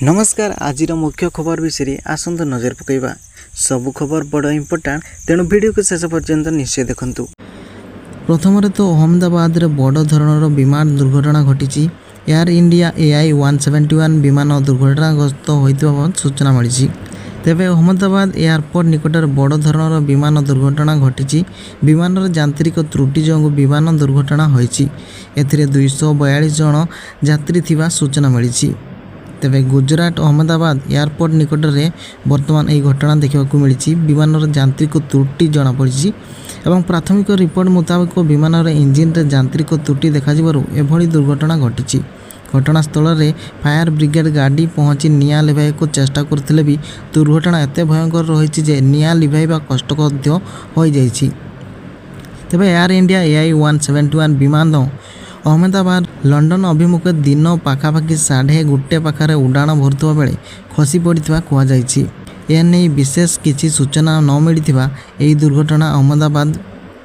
नमस्कार। आज मुख्य खबर विषय आसंतु नजर पकईवा। सबु खबर बड़ इम्पोर्टाट, तेणु वीडियो को शेष पर्यंत निश्चय देखंतु। प्रथम तो अहमदाबाद रे बड़ धरणर विमान दुर्घटना घटी। एयर इंडिया AI-171 विमान दुर्घटनाग्रस्त होता सूचना मिली। तेबे अहमदाबाद एयरपोर्ट निकटर बड़ धरणर विमान दुर्घटना घटी। विमान यांत्रिक त्रुटि जो विमान दुर्घटना होती। 242 जन यात्री थिबा सूचना मिली। तेबे गुजरात अहमदाबाद एयरपोर्ट निकट में वर्तमान यह घटना देखा मिली। विमान यांत्रिक त्रुटि जमापड़ी और प्राथमिक रिपोर्ट मुताबिक विमान इंजिन रे यांत्रिक त्रुटि देखा एभली दुर्घटना घटी। घटनास्थल में फायर ब्रिगेड गाड़ी पहुंची निआं लिभाइक चेष्टा करथिले भी दुर्घटना एत भयंकर रही जे निआं लिभाइबा कष्टसाध्य हो जाइछि। तेबे एयर इंडिया AI-171 विमान अहमदाबाद लंडन अभिमुखे दिन पाखापाखि 1:30 पाखे उड़ाण भरुवा बेले खसी पड़ा कहुई। एने विशेष किसी सूचना न मिलता यह दुर्घटना अहमदाबाद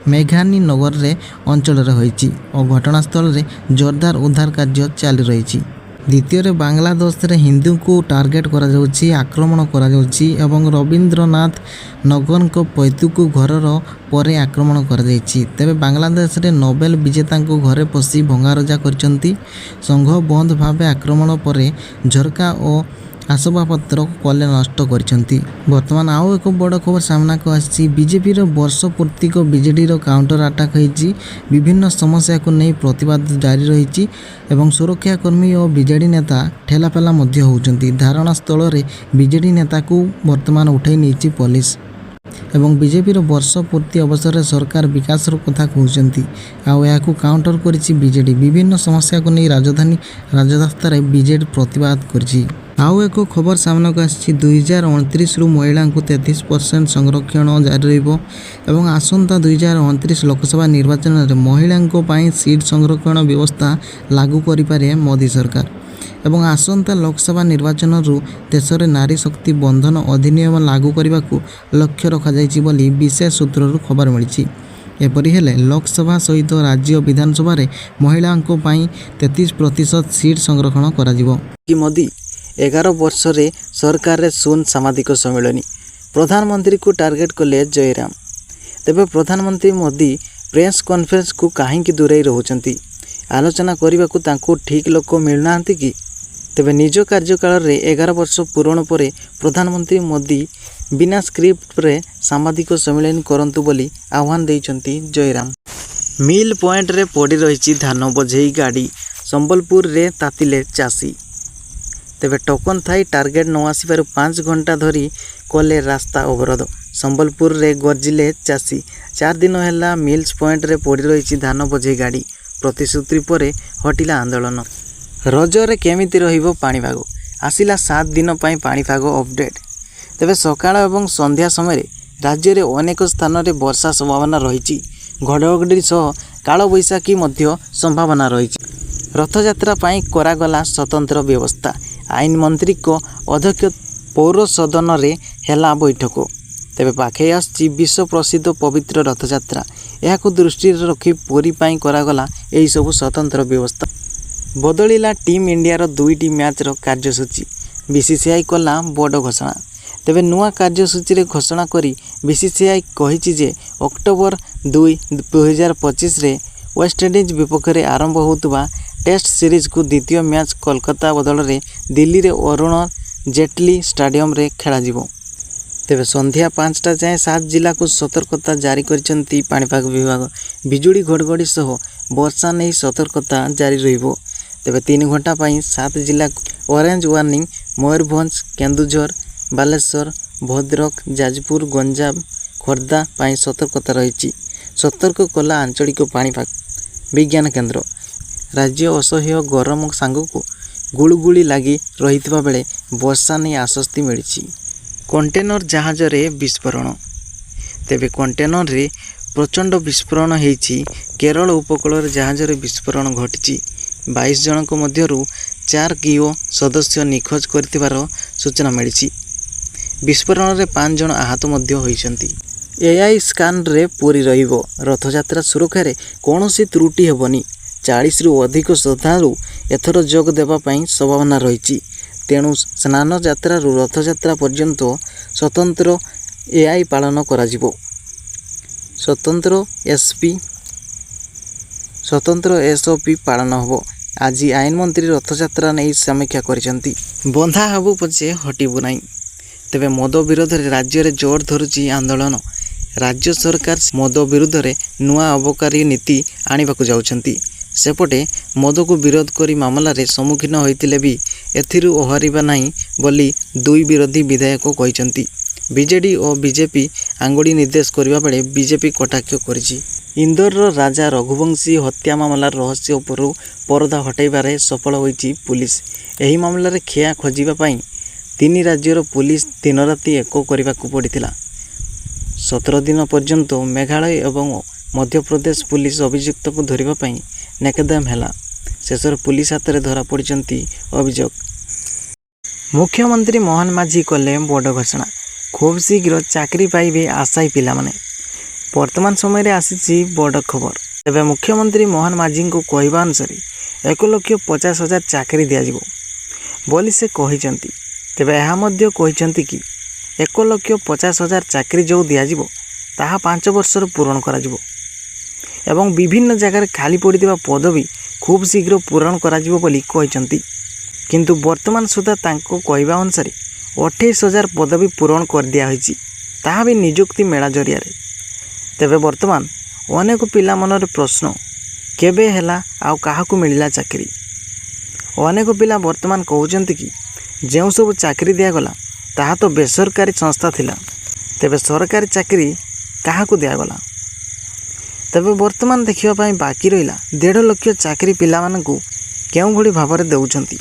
मेघानी नगर रे अंचल होती और घटनास्थल में जोरदार उद्धार कार्य चली रही। द्वितीय बांग्लादेश रे हिंदू को टार्गेट करा जाउछि, आक्रमण करा जाउछि एवं रवींद्रनाथ नगर को पैतृक घरर परे आक्रमण करा जाइछि। तेबे बांग्लादेश रे नोबेल विजेता को घरे पशि भंगारुजा करछंती। संघ बंद भावे आक्रमण परे झरका और आसबाबपत्र कले नष्ट करछंती। वर्तमान आउ एक बड़ खबर सामना को आसी। बीजेपी रो वर्ष पूर्ति को बीजेडी रो काउंटर अटैक होईची। विभिन्न समस्या को नहीं प्रतिवाद जारी रही एवं सुरक्षाकर्मी और बीजेडी नेता ठेलापेला मध्य होउचंती। धारणा स्थल रे बीजेडी नेता को वर्तमान उठाई नहीं पुलिस एवं बीजेपी रो वर्ष पूर्ति अवसर में सरकार विकास कथा कहउचंती। आउ काउंटर करिछि बीजेडी। विभिन्न समस्या को नहीं राजधानी राजरास्ता रे बीजेडी प्रतिवाद करछि। आउ एक खबर सामना को आसी। 2029 रु महिला को 33% संरक्षण जारी रहिबो एवं आसंता 2029 लोकसभा निर्वाचन में महिलांको पाई सीट संरक्षण व्यवस्था लागू करि पारे मोदी सरकार एवं आसंता लोकसभा निर्वाचन रु देश में नारी शक्ति बंधन अधिनियम लागू करने को लक्ष्य रखा जाइछि बोली विशेष सूत्रु खबर मिली। एपरि हेले लोकसभा सहित राज्य विधानसभा रे महिलांको पाई 33% सीट संरक्षण करा जिवो। कि मोदी 11 वर्ष रे सरकार रे शून्य सामाजिक सम्मेलन प्रधानमंत्री को टार्गेट कले जयराम। तेबे प्रधानमंत्री मोदी प्रेस कॉन्फ्रेंस को कहीं दूरे रोचंती। आलोचना करने को तांको ठीक लोक मिलना कि तेबे निज कार्यकाल रे 11 वर्ष पूरण पर प्रधानमंत्री मोदी बिना स्क्रिप्ट रे सामाजिक सम्मेलन करंतु बोली आह्वान देइचंती जयराम। मिल पॉइंट रे पड़ी रही धान बोझेई गाड़ी। संबलपुर रे तातिले चाषी। तेबे टोकन थाई टार्गेट न आसबार 5 घंटा धरी कले रास्ता अवरोध। संबलपुर रे गर्जिले चाषी। 4 दिन है मिल्स पॉइंट रे पड़ी रही धान बोझे गाड़ी। प्रतिश्रुति पर हटिला आंदोलन। रजरे केमिति रहिबो पाणीपाग। आसिला 7 दिन पाई पाणीपाग अपडेट। तेबे सकाळ एवं संध्या समय राज्य में अनेक स्थान रे वर्षा संभावना रही। घड़घड़ी सह काल बैशाखी मध्य संभावना रही। रथयात्रा पाई करागला स्वतंत्र व्यवस्था। आईन मंत्री को अध्यक्ष पौर सदन रे हेला बैठक। तेबे पाखे आसी विश्व प्रसिद्ध पवित्र रथयात्रा। यह दृष्टि रखी पुरी पाई करागला एही सब स्वतंत्र व्यवस्था। बदलिला टीम इंडिया रो 2टी मैच रो कार्यसूची। बीसीसीआई कला बड़ घोषणा। तेबे नुआ कार्यसूची रे घोषणा करी बीसीसीआई कहिछि जे अक्टोबर 2, 2025 रे वेस्टइंडीज विपक्ष में आरंभ होतुबा टेस्ट सीरीज को द्वितीय मैच कोलकाता बदल में दिल्ली रे अरुण जेटली स्टेडियम रे खेला जिवो। तेबे संध्या 5टा जाए 7 जिला को सतर्कता जारी करिसेंती पाणीपाग विभाग। बिजुड़ी घड़घड़ी सह वर्षा नहीं सतर्कता जारी रहिबो। तेबे 3 घंटा पाई 7 जिला ऑरेंज वार्निंग। मयूरभंज, केन्दुझर, बालेश्वर, भद्रक, जाजपुर, गंजाम, खोर्धा पाई सतर्कता रही। सतर्क कला आंचलिक पाणीपाग विज्ञान केन्द्र। राज्य असह्य गरम सांगू गुड़गुड़ी लगी रही बेले वर्षा नहीं आश्वस्ति मिली। कंटेनर जहाज रे विस्फोरण। तेबे कंटेनर रे प्रचंड विस्फोरण होईची। केरल उपकूल जहाज रे विस्फोरण घटी। 22 जन मध्यरु 4 किओ सदस्य निखोज कर सूचना मिली। विस्फोरण रे 5 जन आहत होइछंती। AI स्कान रे पूरी रहिबो। रथयात्रा सुरक्षा रे कोनोसी त्रुटि हेबनी। 40 रु अधिक श्रद्धालु एथर जोग देवा संभावना रही। ତେଣୁ ସ୍ନାନ ଯାତ୍ରାରୁ ରଥଯାତ୍ରା ପର୍ଯ୍ୟନ୍ତ ସ୍ୱତନ୍ତ୍ର ଏଆଇ ପାଳନ କରାଯିବ। ସ୍ୱତନ୍ତ୍ର ଏସ୍ଓପି ପାଳନ ହେବ। ଆଜି ଆଇନମନ୍ତ୍ରୀ ରଥଯାତ୍ରା ନେଇ ସମୀକ୍ଷା କରିଛନ୍ତି। ବନ୍ଧା ହେବୁ ପଛେ ହଟିବୁ ନାହିଁ। ତେବେ ମଦ ବିରୋଧରେ ରାଜ୍ୟରେ ଜୋର ଧରୁଛି ଆନ୍ଦୋଳନ। ରାଜ୍ୟ ସରକାର ମଦ ବିରୁଦ୍ଧରେ ନୂଆ ଅବକାରୀ ନୀତି ଆଣିବାକୁ ଯାଉଛନ୍ତି। ସେପଟେ ମଦକୁ ବିରୋଧ କରି ମାମଲାରେ ସମ୍ମୁଖୀନ ହୋଇଥିଲେ ବି ଏଥିରୁ ଓହରିବା ନାହିଁ ବୋଲି ଦୁଇ ବିରୋଧୀ ବିଧାୟକ କହିଛନ୍ତି। ବିଜେଡି ଓ ବିଜେପି ଆଙ୍ଗୁଳି ନିର୍ଦ୍ଦେଶ କରିବା ବେଳେ ବିଜେପି କଟାକ୍ଷ କରିଛି। ଇନ୍ଦୋରର ରାଜା ରଘୁବଂଶୀ ହତ୍ୟା ମାମଲାର ରହସ୍ୟ ଉପରୁ ପରଦା ହଟାଇବାରେ ସଫଳ ହୋଇଛି ପୁଲିସ। ଏହି ମାମଲାରେ ଖିଆ ଖୋଜିବା ପାଇଁ 3 ରାଜ୍ୟର ପୁଲିସ ଦିନରାତି ଏକ କରିବାକୁ ପଡ଼ିଥିଲା। 17 ଦିନ ପର୍ଯ୍ୟନ୍ତ ମେଘାଳୟ ଏବଂ ମଧ୍ୟପ୍ରଦେଶ ପୁଲିସ ଅଭିଯୁକ୍ତକୁ ଧରିବା ପାଇଁ ନାକେଦମ ହେଲା। ଶେଷରେ ପୁଲିସ ହାତରେ ଧରା ପଡ଼ିଛନ୍ତି ଅଭିଯୋଗ। ମୁଖ୍ୟମନ୍ତ୍ରୀ ମୋହନ ମାଝୀ କଲେ ବଡ଼ ଘୋଷଣା। ଖୁବ୍ ଶୀଘ୍ର ଚାକିରି ପାଇବେ ଆଶାୟୀ ପିଲାମାନେ। ବର୍ତ୍ତମାନ ସମୟରେ ଆସିଛି ବଡ଼ ଖବର। ତେବେ ମୁଖ୍ୟମନ୍ତ୍ରୀ ମୋହନ ମାଝୀଙ୍କ କହିବା ଅନୁସାରେ 1,50,000 ଚାକିରି ଦିଆଯିବ ବୋଲି ସେ କହିଛନ୍ତି। ତେବେ ଏହା ମଧ୍ୟ କହିଛନ୍ତି କି 1,50,000 ଚାକିରି ଯେଉଁ ଦିଆଯିବ ତାହା 5 ବର୍ଷରେ ପୂରଣ କରାଯିବ ଏବଂ ବିଭିନ୍ନ ଜାଗାରେ ଖାଲି ପଡ଼ିଥିବା ପଦବୀ ଖୁବ୍ ଶୀଘ୍ର ପୂରଣ କରାଯିବ ବୋଲି କହିଛନ୍ତି। କିନ୍ତୁ ବର୍ତ୍ତମାନ ସୁଦ୍ଧା ତାଙ୍କ କହିବା ଅନୁସାରେ 28,000 ପଦବୀ ପୂରଣ କରିଦିଆହୋଇଛି, ତାହା ବି ନିଯୁକ୍ତି ମେଳା ଜରିଆରେ। ତେବେ ବର୍ତ୍ତମାନ ଅନେକ ପିଲା ମନରେ ପ୍ରଶ୍ନ, କେବେ ହେଲା ଆଉ କାହାକୁ ମିଳିଲା ଚାକିରି? ଅନେକ ପିଲା ବର୍ତ୍ତମାନ କହୁଛନ୍ତି କି ଯେଉଁ ସବୁ ଚାକିରି ଦିଆଗଲା ତାହା ତ ବେସରକାରୀ ସଂସ୍ଥା ଥିଲା, ତେବେ ସରକାରୀ ଚାକିରି କାହାକୁ ଦିଆଗଲା? ତେବେ ବର୍ତ୍ତମାନ ଦେଖିବା ପାଇଁ ବାକି ରହିଲା 1.5 ଲକ୍ଷ ଚାକିରି ପିଲାମାନଙ୍କୁ କେଉଁଭଳି ଭାବରେ ଦେଉଛନ୍ତି।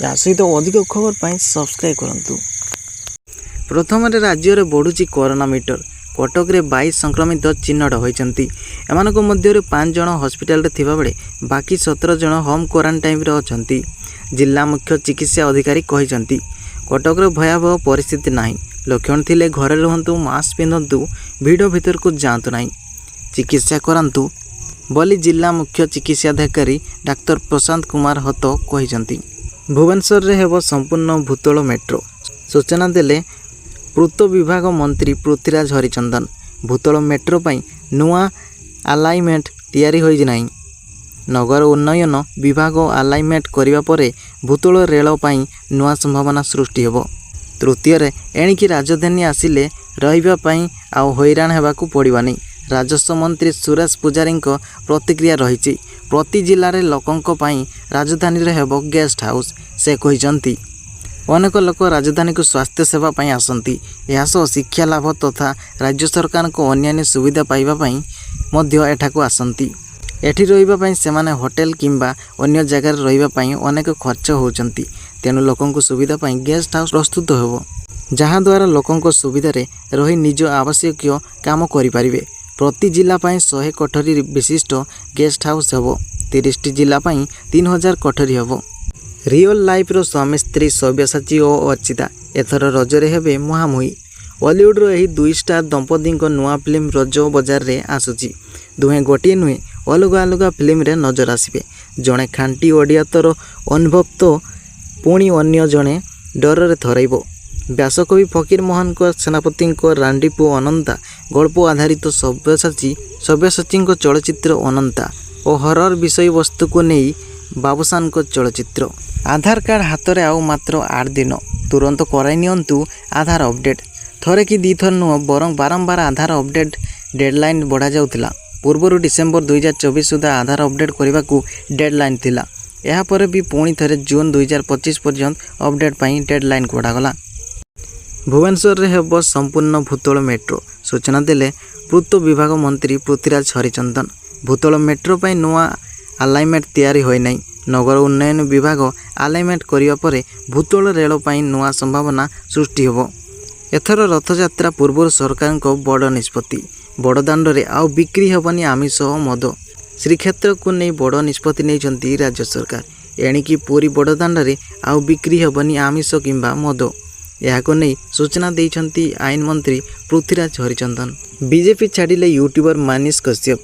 ଏହା ସହିତ ଅଧିକ ଖବର ପାଇଁ ସବସ୍କ୍ରାଇବ୍ କରନ୍ତୁ। ପ୍ରଥମରେ ରାଜ୍ୟରେ ବଢ଼ୁଛି କରୋନା ମିଟର। କଟକରେ 22 ସଂକ୍ରମିତ ଚିହ୍ନଟ ହୋଇଛନ୍ତି। ଏମାନଙ୍କ ମଧ୍ୟରୁ 5 ଜଣ ହସ୍ପିଟାଲରେ ଥିବାବେଳେ ବାକି 17 ଜଣ ହୋମ୍ କ୍ୱାରେଣ୍ଟାଇନ୍ରେ ଅଛନ୍ତି। ଜିଲ୍ଲା ମୁଖ୍ୟ ଚିକିତ୍ସା ଅଧିକାରୀ କହିଛନ୍ତି, କଟକରେ ଭୟାବହ ପରିସ୍ଥିତି ନାହିଁ। ଲକ୍ଷଣ ଥିଲେ ଘରେ ରୁହନ୍ତୁ, ମାସ୍କ ପିନ୍ଧନ୍ତୁ, ଭିଡ଼ ଭିତରକୁ ଯାଆନ୍ତୁ ନାହିଁ, ଚିକିତ୍ସା କରାନ୍ତୁ ବୋଲି ଜିଲ୍ଲା ମୁଖ୍ୟ ଚିକିତ୍ସାଧିକାରୀ ଡାକ୍ତର ପ୍ରଶାନ୍ତ କୁମାର ହତ କହିଛନ୍ତି। ଭୁବନେଶ୍ୱରରେ ହେବ ସମ୍ପୂର୍ଣ୍ଣ ଭୂତଳ ମେଟ୍ରୋ, ସୂଚନା ଦେଲେ ପୂର୍ତ୍ତ ବିଭାଗ ମନ୍ତ୍ରୀ ପୃଥ୍ୱୀରାଜ ହରିଚନ୍ଦନ। ଭୂତଳ ମେଟ୍ରୋ ପାଇଁ ନୂଆ ଆଲାଇନମେଣ୍ଟ ତିଆରି ହୋଇନାହିଁ। ନଗର ଉନ୍ନୟନ ବିଭାଗ ଆଲାଇନମେଣ୍ଟ କରିବା ପରେ ଭୂତଳ ରେଳ ପାଇଁ ନୂଆ ସମ୍ଭାବନା ସୃଷ୍ଟି ହେବ। ତୃତୀୟରେ ଏଣିକି ରାଜଧାନୀ ଆସିଲେ ରହିବା ପାଇଁ ଆଉ ହଇରାଣ ହେବାକୁ ପଡ଼ିବନି। ରାଜସ୍ୱ ମନ୍ତ୍ରୀ ସୁରେଶ ପୂଜାରୀଙ୍କ ପ୍ରତିକ୍ରିୟା ରହିଛି। ପ୍ରତି ଜିଲ୍ଲାରେ ଲୋକଙ୍କ ପାଇଁ ରାଜଧାନୀରେ ହେବ ଗେଷ୍ଟ ହାଉସ୍। ସେ କହିଛନ୍ତି, ଅନେକ ଲୋକ ରାଜଧାନୀକୁ ସ୍ୱାସ୍ଥ୍ୟ ସେବା ପାଇଁ ଆସନ୍ତି। ଏହା ସହ ଶିକ୍ଷା ଲାଭ ତଥା ରାଜ୍ୟ ସରକାରଙ୍କ ଅନ୍ୟାନ୍ୟ ସୁବିଧା ପାଇବା ପାଇଁ ମଧ୍ୟ ଏଠାକୁ ଆସନ୍ତି। ଏଠି ରହିବା ପାଇଁ ସେମାନେ ହୋଟେଲ କିମ୍ବା ଅନ୍ୟ ଜାଗାରେ ରହିବା ପାଇଁ ଅନେକ ଖର୍ଚ୍ଚ ହେଉଛନ୍ତି। ତେଣୁ ଲୋକଙ୍କ ସୁବିଧା ପାଇଁ ଗେଷ୍ଟ ହାଉସ୍ ପ୍ରସ୍ତୁତ ହେବ, ଯାହାଦ୍ୱାରା ଲୋକଙ୍କ ସୁବିଧାରେ ରହି ନିଜ ଆବଶ୍ୟକୀୟ କାମ କରିପାରିବେ। ପ୍ରତି ଜିଲ୍ଲା ପାଇଁ 100 କୋଠରୀ ବିଶିଷ୍ଟ ଗେଷ୍ଟ ହାଉସ୍ ହେବ। 30ଟି ଜିଲ୍ଲା ପାଇଁ 3,000 କୋଠରୀ ହେବ। ରିଅଲ ଲାଇଫ୍ର ସ୍ୱାମୀ ସ୍ତ୍ରୀ ସବ୍ୟସାଚୀ ଓ ଅର୍ଚ୍ଚିତା ଏଥର ରଜରେ ହେବେ ମୁହାଁମୁହିଁ। ବଲିଉଡର ଏହି 2 ଷ୍ଟାର ଦମ୍ପତିଙ୍କ ନୂଆ ଫିଲ୍ମ ରୋଜ ବଜାରରେ ଆସୁଛି। ଦୁହେଁ ଗୋଟିଏ ନୁହେଁ ଅଲଗା ଅଲଗା ଫିଲ୍ମରେ ନଜର ଆସିବେ। ଜଣେ ଖାଣ୍ଟି ଓଡ଼ିଆତର ଅନୁଭବ ତ ପୁଣି ଅନ୍ୟ ଜଣେ ଡରରେ ଥରାଇବ। ବ୍ୟାସକବି ଫକୀର ମୋହନଙ୍କ ସେନାପତିଙ୍କ ରାଣ୍ଡି ପୁଅ ଅନନ୍ତା ଗଳ୍ପ ଆଧାରିତ ସବ୍ୟସାଚୀଙ୍କ ଚଳଚ୍ଚିତ୍ର ଅନନ୍ତା ଓ ହରର ବିଷୟବସ୍ତୁକୁ ନେଇ ବାବୁସାନଙ୍କ ଚଳଚ୍ଚିତ୍ର। ଆଧାର କାର୍ଡ଼ ହାତରେ ଆଉ ମାତ୍ର 8 ଦିନ। ତୁରନ୍ତ କରାଇ ନିଅନ୍ତୁ ଆଧାର ଅପଡେଟ୍। ଥରେ କି 2 ଥର ନୁହଁ, ବରଂ ବାରମ୍ବାର ଆଧାର ଅପଡେଟ୍ ଡେଡଲାଇନ୍ ବଢ଼ାଯାଉଥିଲା। ପୂର୍ବରୁ ଡିସେମ୍ବର 2024 ସୁଦ୍ଧା ଆଧାର ଅପଡେଟ୍ କରିବାକୁ ଡେଡଲାଇନ୍ ଥିଲା। ଏହାପରେ ବି ପୁଣି ଥରେ ଜୁନ୍ 2025 ପର୍ଯ୍ୟନ୍ତ ଅପଡେଟ୍ ପାଇଁ ଡେଡଲାଇନ୍ ବଢ଼ାଗଲା। ଭୁବନେଶ୍ୱରରେ ହେବ ସମ୍ପୂର୍ଣ୍ଣ ଭୂତଳ ମେଟ୍ରୋ, ସୂଚନା ଦେଲେ ପୂର୍ତ୍ତ ବିଭାଗ ମନ୍ତ୍ରୀ ପୃଥ୍ୱୀରାଜ ହରିଚନ୍ଦନ। ଭୂତଳ ମେଟ୍ରୋ ପାଇଁ ନୂଆ ଆଲାଇନମେଣ୍ଟ ତିଆରି ହୋଇନାହିଁ। ନଗର ଉନ୍ନୟନ ବିଭାଗ ଆଲାଇନମେଣ୍ଟ କରିବା ପରେ ଭୂତଳ ରେଳ ପାଇଁ ନୂଆ ସମ୍ଭାବନା ସୃଷ୍ଟି ହେବ। ଏଥର ରଥଯାତ୍ରା ପୂର୍ବରୁ ସରକାରଙ୍କ ବଡ଼ ନିଷ୍ପତ୍ତି। ବଡ଼ଦାଣ୍ଡରେ ଆଉ ବିକ୍ରି ହେବନି ଆମିଷ ଓ ମଦ। ଶ୍ରୀକ୍ଷେତ୍ରକୁ ନେଇ ବଡ଼ ନିଷ୍ପତ୍ତି ନେଇଛନ୍ତି ରାଜ୍ୟ ସରକାର। ଏଣିକି ପୁରୀ ବଡ଼ଦାଣ୍ଡରେ ଆଉ ବିକ୍ରି ହେବନି ଆମିଷ କିମ୍ବା ମଦ। ଏହାକୁ ନେଇ ସୂଚନା ଦେଇଛନ୍ତି ଆଇନ ମନ୍ତ୍ରୀ ପୃଥ୍ୱୀରାଜ ହରିଚନ୍ଦନ। ବିଜେପି ଛାଡ଼ିଲେ ୟୁଟ୍ୟୁବର ମାନିଷ କଶ୍ୟପ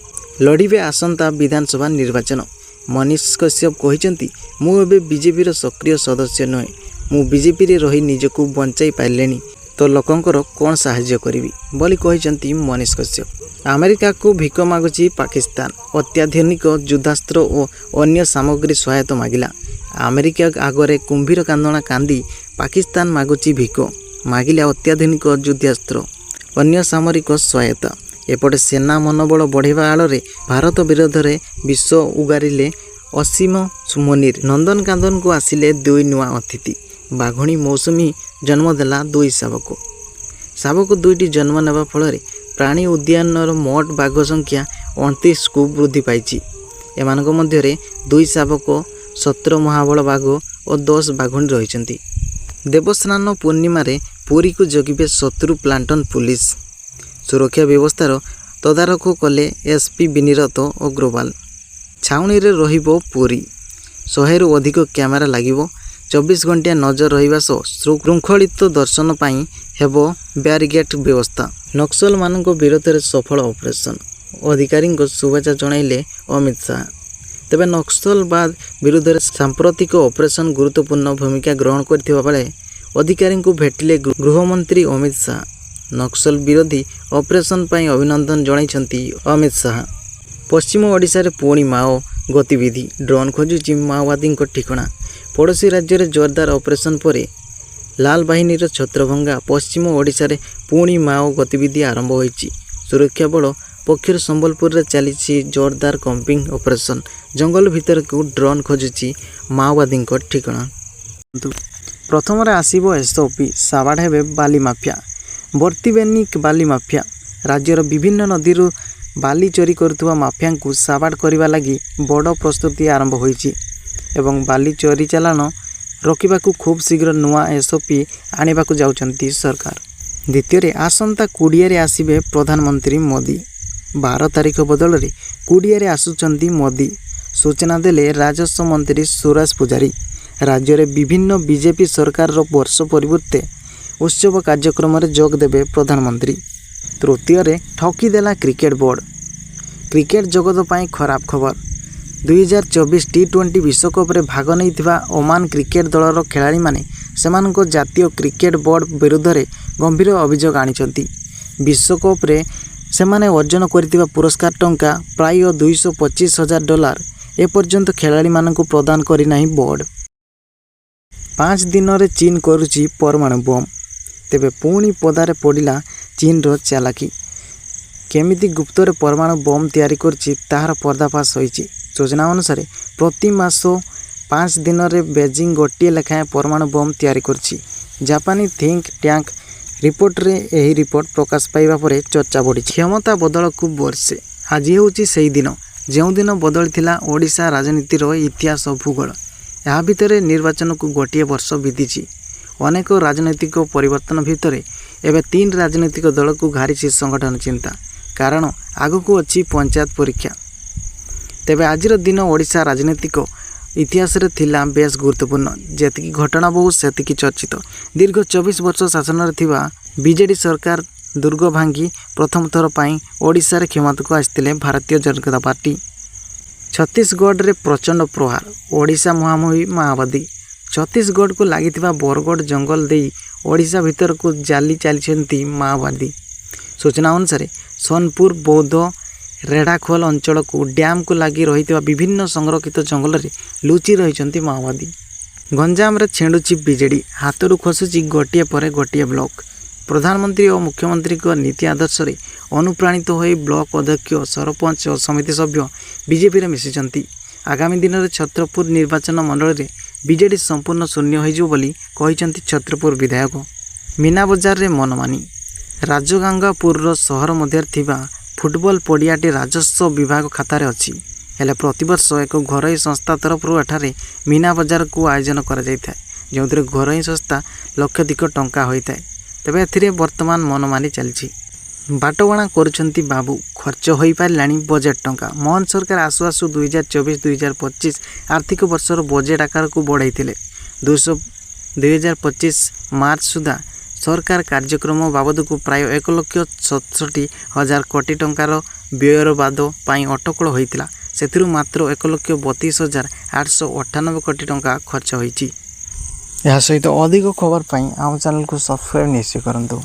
ଲଢ଼ିବେ ଆସନ୍ତା ବିଧାନସଭା ନିର୍ବାଚନ। मनीष कश्यप कहते मु एबे बीजेपी सक्रिय सदस्य नुहे मु बीजेपी रे रही निजको बंचाई पारे तो लोकंकर कौन साहाय्य करी बोली कहते मनीष कश्यप। अमेरिका को भिक मागुची पाकिस्तान अत्याधुनिक युद्धास्त्र और अन्य सामग्री सहायता मागिला। अमेरिका आगरे कुंभीर कांदना कांदी पाकिस्तान मागुची भिक मागिले अत्याधुनिक युद्धास्त्र अन्य सामरिक सहायता। एपटे सेना मनोबल बढ़ावा आड़े भारत विरोध में विश्व उगारिले असीम मुनीर। नंदनकानन को आसिले दुई नुआ अतिथि। बाघुणी मौसुमी जन्मदेला दुई शावक। शावक दुईटी जन्म नेबा फल प्राणी उद्यानर मोट बाघ संख्या 29 को वृद्धि पाई। एमानक मध्यरे दुई शावक 17 महाबल बाघ और 10 बाघुणी रही। देवस्नान पूर्णिमा पुरी को जगिबे शत्रु प्लांटन पुलिस। सुरक्षा व्यवस्थार तदारख कले एसपी विनीरत अग्रवाल। छाउनी रे रहिबो पुरी 100 रु अधिक कैमेरा लागिबो। 24 घंटिया नजर रहिबा सह श्रृंखलित दर्शन पाई हेबो बैरिगेट व्यवस्था। नक्सल मानक विरोध में सफल ऑपरेशन अधिकारी शुभेच्छा जणाइले अमित शाह। तेबे नक्सलवाद विरुद्ध में सांप्रतिक ऑपरेशन गुरुत्वपूर्ण भूमिका ग्रहण करथिबा बेले अधिकारी को भेटिले गृहमंत्री अमित शाह। नक्सल विरोधी ऑपरेशन पाई अभिनंदन जणाइछंती अमित शाह। पश्चिम ओडिशा रे पुणी माओ गतिविधि ड्रोन खोजुची माओवादी ठिकाना। पड़ोशी राज्य में जोरदार ऑपरेशन पर लाल बाहिनीर छत्रभंगा पश्चिम ओडिशा रे पुणी माओ गतिविधि आरंभ होईची। सुरक्षा बल पक्षर संबलपुर रे चली जोरदार कंपिंग ऑपरेशन। जंगल भीतर को ड्रोन खोजुची माओवादी ठिकाना। प्रथम आसब एसओपी साबाड़ हेबे बाली माफिया बर्तीबेनी बाली माफिया। राज्यर विभिन्न नदी बाली चोरी करुवा माफिया को साबाड़ करने लगी बड़ प्रस्तुति आरंभ होईची एवं बाली चोरी चालान रोकने को खूब शीघ्र नुआ एसओपी आने जाउछंती सरकार। द्वितीय आसंता 20 आसबे प्रधानमंत्री मोदी। 12 तारीख बदल में 20 आसुचंती मोदी सूचना देले राजस्व मंत्री सुरेश पुजारी। राज्य में विभिन्न बीजेपी सरकार वर्ष परिवर्ते उत्सव कार्यक्रम में जोग देवे प्रधानमंत्री। तृतीय ठकीदेला क्रिकेट बोर्ड। क्रिकेट जगत पाई खराब खबर। 2024 टी20 विश्वकप रे भाग नहीं ओमान क्रिकेट दलर खेलाड़ी माने सेमानको जातीय क्रिकेट बोर्ड विरुद्ध में गंभीर अभियोग आनिछंती। विश्वकप रे सेमाने अर्जन करथिबा पुरस्कार टंका प्राय $225,000 एपर्यंत खेलाड़ी माननको प्रदान करी नाही बोर्ड। 5 दिन रे चीन करुची परमाणु बम। तेबे पुणी पदारे पड़िला चीन रो चालाकी। केमिति गुप्तरे परमाणु बम तैयारी करची ताहार पर्दाफाश होईची। सूचना अनुसार प्रति मास 5 दिन में बेजिंग गोटे लेखाएं परमाणु बम तैयारी करची। जापानी थिंक टैंक रिपोर्ट रे एही रिपोर्ट प्रकाश पाइबा परे चर्चा बढ़ी। क्षमता बदल को वर्षे आज होची सेही दिन जो दिन बदली थिला ओडिशा राजनीतिर इतिहास भूगोल। या भितर निर्वाचन को गोटे वर्ष बीतीची। अनेक राजनैतिक परिवर्तन भितर एवं 3 राजनैतिक दल को घारिछि संगठन चिंता। कारण आगको अच्छी पंचायत परीक्षा। तेबे आजिर दिन ओडिशा राजनीतिक इतिहास रे थिला बेस गुरुत्वपूर्ण। जेतिकी घटना बहु सेतिकी चर्चित। दीर्घ 24 वर्ष शासन रे थिबा बीजेडी सरकार दुर्ग भांगी प्रथम थर पाई ओडिशा रे क्षमता को आस्थिले भारतीय जनता पार्टी। छत्तीसगढ़ रे प्रचंड प्रहार ओडिशा मुहांमुही माओवादी। छत्तीसगढ़ को लागिथिबा बरगढ़ जंगल देई ओडिशा भीतर को जाली चली माओवादी। सूचना अनुसार सोनपुर बौद्ध रेढ़ाखोल अंचल को डैम को लगी रही विभिन्न संरक्षित जंगल में लुचि रही माओवादी। गंजाम रे छेड़ुची बीजेडी हाथरू खसुची गोटे पर गोटे ब्लॉक। प्रधानमंत्री और मुख्यमंत्री को नीति आदर्श रे अनुप्राणित हो ब्लॉक अध्यक्ष सरपंच और समिति सभ्य बीजेपी रे मिशिचंती। आगामी दिन में छत्रपुर निर्वाचन मंडल में बीजेडी संपूर्ण शून्य हो बोली कहिचंती छत्रपुर विधायक। मीना बजार रे मनमानी राजगंगापुर सहर मध्य थिबा फुटबॉल पड़ियाटी राजस्व विभाग खातार अच्छी हेले प्रतिवर्ष एक घरोई संस्था तरफ एठारे मीना बजार को आयोजन करा जायथाय जो घरोई संस्था लक्षाधिक टंका होता है। तेबे एथिरे वर्तमान मनमानी चलछि। बाटबणा करुछंती बाबू खर्च हो पारानी बजेट टंका। मोहन सरकार आसु आसु 2024-2025 आर्थिक वर्षर बजेट आकार को बढ़ाई 2025 मार्च सुधा सरकार कार्यक्रम बाबद को प्राय 1,67,000 कोटी टंकार व्ययर बाद अटकल होता। ସେଥିରୁ ମାତ୍ର 1,32,898 କୋଟି ଟଙ୍କା ଖର୍ଚ୍ଚ ହୋଇଛି। ଏହା ସହିତ ଅଧିକ ଖବର ପାଇଁ ଆମ ଚ୍ୟାନେଲକୁ ସବସ୍କ୍ରାଇବ୍ ନିଶ୍ଚୟ କରନ୍ତୁ।